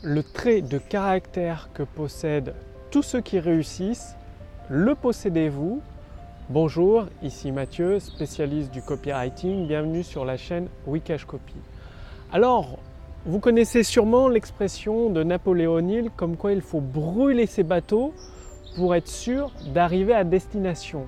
le trait de caractère que possèdent tous ceux qui réussissent, le possédez-vous? Bonjour, ici Mathieu, spécialiste du copywriting. Bienvenue sur la chaîne Wikash Copy. Alors, vous connaissez sûrement l'expression de Napoléon Hill comme quoi il faut brûler ses bateaux pour être sûr d'arriver à destination.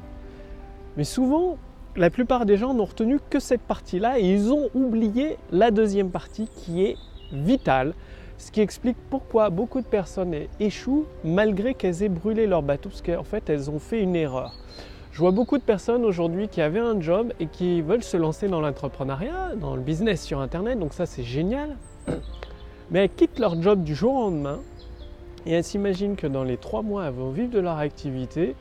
Mais souvent, la plupart des gens n'ont retenu que cette partie-là et ils ont oublié la deuxième partie qui est vitale. Ce qui explique pourquoi beaucoup de personnes échouent malgré qu'elles aient brûlé leur bateau, parce qu'en fait elles ont fait une erreur. Je vois beaucoup de personnes aujourd'hui qui avaient un job et qui veulent se lancer dans l'entrepreneuriat, dans le business sur internet, donc ça c'est génial. Mais elles quittent leur job du jour au lendemain et elles s'imaginent que dans les 3 mois elles vont vivre de leur activité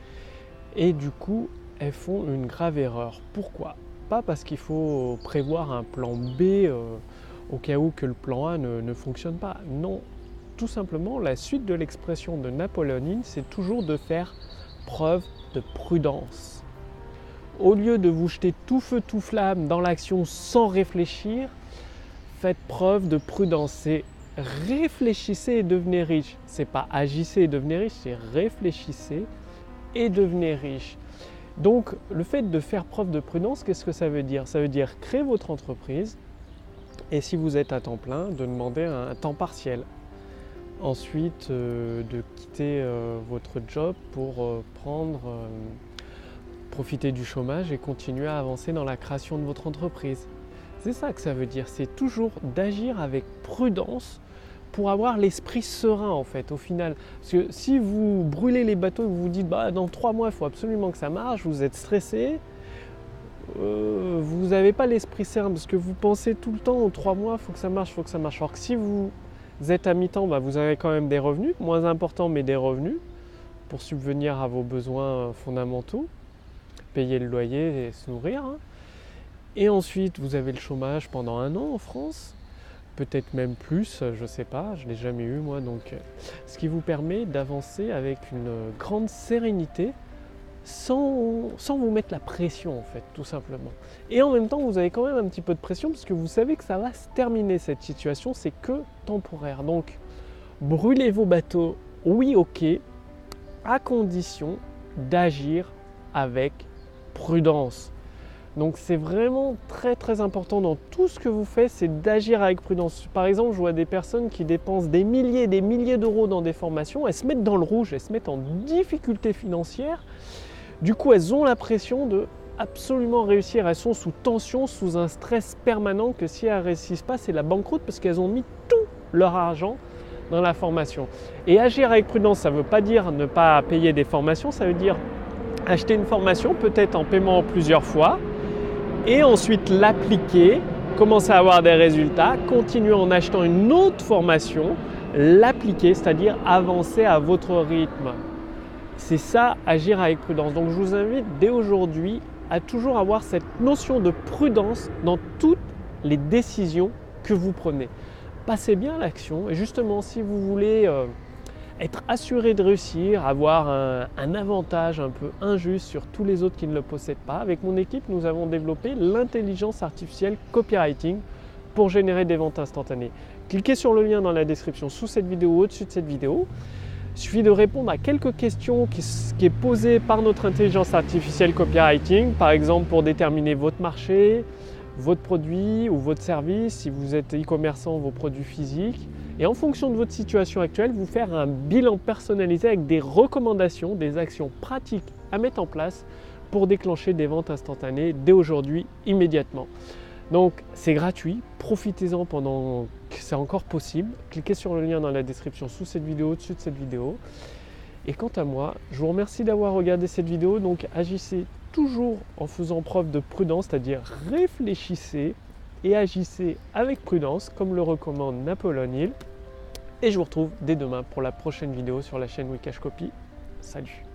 et du coup elles font une grave erreur. Pourquoi? Pas parce qu'il faut prévoir un plan B au cas où que le plan A ne fonctionne pas. Non, tout simplement, la suite de l'expression de Napoléon Hill, c'est toujours de faire preuve de prudence. Au lieu de vous jeter tout feu tout flamme dans l'action sans réfléchir, faites preuve de prudence. C'est réfléchissez et devenez riche. C'est pas agissez et devenez riche, c'est réfléchissez et devenez riche. Donc, le fait de faire preuve de prudence, qu'est-ce que ça veut dire? Ça veut dire créer votre entreprise et si vous êtes à temps plein, de demander un temps partiel. Ensuite, de quitter votre job pour profiter du chômage et continuer à avancer dans la création de votre entreprise. C'est ça que ça veut dire, c'est toujours d'agir avec prudence pour avoir l'esprit serein en fait au final. Parce que si vous brûlez les bateaux et vous vous dites dans 3 mois il faut absolument que ça marche, vous êtes stressé, vous n'avez pas l'esprit serein parce que vous pensez tout le temps en 3 mois il faut que ça marche, il faut que ça marche. Alors que si vous êtes à mi-temps, vous avez quand même des revenus, moins importants mais des revenus pour subvenir à vos besoins fondamentaux, payer le loyer et se nourrir. Et ensuite vous avez le chômage pendant 1 an en France. Peut-être même plus, je ne sais pas, je ne l'ai jamais eu moi, donc ce qui vous permet d'avancer avec une grande sérénité sans vous mettre la pression en fait, tout simplement. Et en même temps, vous avez quand même un petit peu de pression parce que vous savez que ça va se terminer cette situation, c'est que temporaire. Donc, brûlez vos bateaux, oui ok, à condition d'agir avec prudence. Donc c'est vraiment très très important dans tout ce que vous faites, c'est d'agir avec prudence. Par exemple, je vois des personnes qui dépensent des milliers d'euros dans des formations, elles se mettent dans le rouge, elles se mettent en difficulté financière. Du coup, elles ont la pression de absolument réussir, elles sont sous tension, sous un stress permanent que si elles ne réussissent pas, c'est la banqueroute parce qu'elles ont mis tout leur argent dans la formation. Et agir avec prudence, ça ne veut pas dire ne pas payer des formations, ça veut dire acheter une formation peut-être en paiement plusieurs fois, et ensuite l'appliquer, commencer à avoir des résultats, continuer en achetant une autre formation, l'appliquer, c'est-à-dire avancer à votre rythme. C'est ça, agir avec prudence. Donc je vous invite dès aujourd'hui à toujours avoir cette notion de prudence dans toutes les décisions que vous prenez. Passez bien à l'action et justement si vous voulez être assuré de réussir, avoir un avantage un peu injuste sur tous les autres qui ne le possèdent pas. Avec mon équipe, nous avons développé l'intelligence artificielle copywriting pour générer des ventes instantanées. Cliquez sur le lien dans la description sous cette vidéo ou au-dessus de cette vidéo. Il suffit de répondre à quelques questions qui est posée par notre intelligence artificielle copywriting, par exemple pour déterminer votre marché, votre produit ou votre service, si vous êtes e-commerçant, vos produits physiques. Et en fonction de votre situation actuelle, vous faire un bilan personnalisé avec des recommandations, des actions pratiques à mettre en place pour déclencher des ventes instantanées dès aujourd'hui, immédiatement. Donc c'est gratuit, profitez-en pendant que c'est encore possible. Cliquez sur le lien dans la description sous cette vidéo, au-dessus de cette vidéo. Et quant à moi, je vous remercie d'avoir regardé cette vidéo. Donc agissez toujours en faisant preuve de prudence, c'est-à-dire réfléchissez et agissez avec prudence, comme le recommande Napoléon Hill. Et je vous retrouve dès demain pour la prochaine vidéo sur la chaîne Wikash Copy. Salut!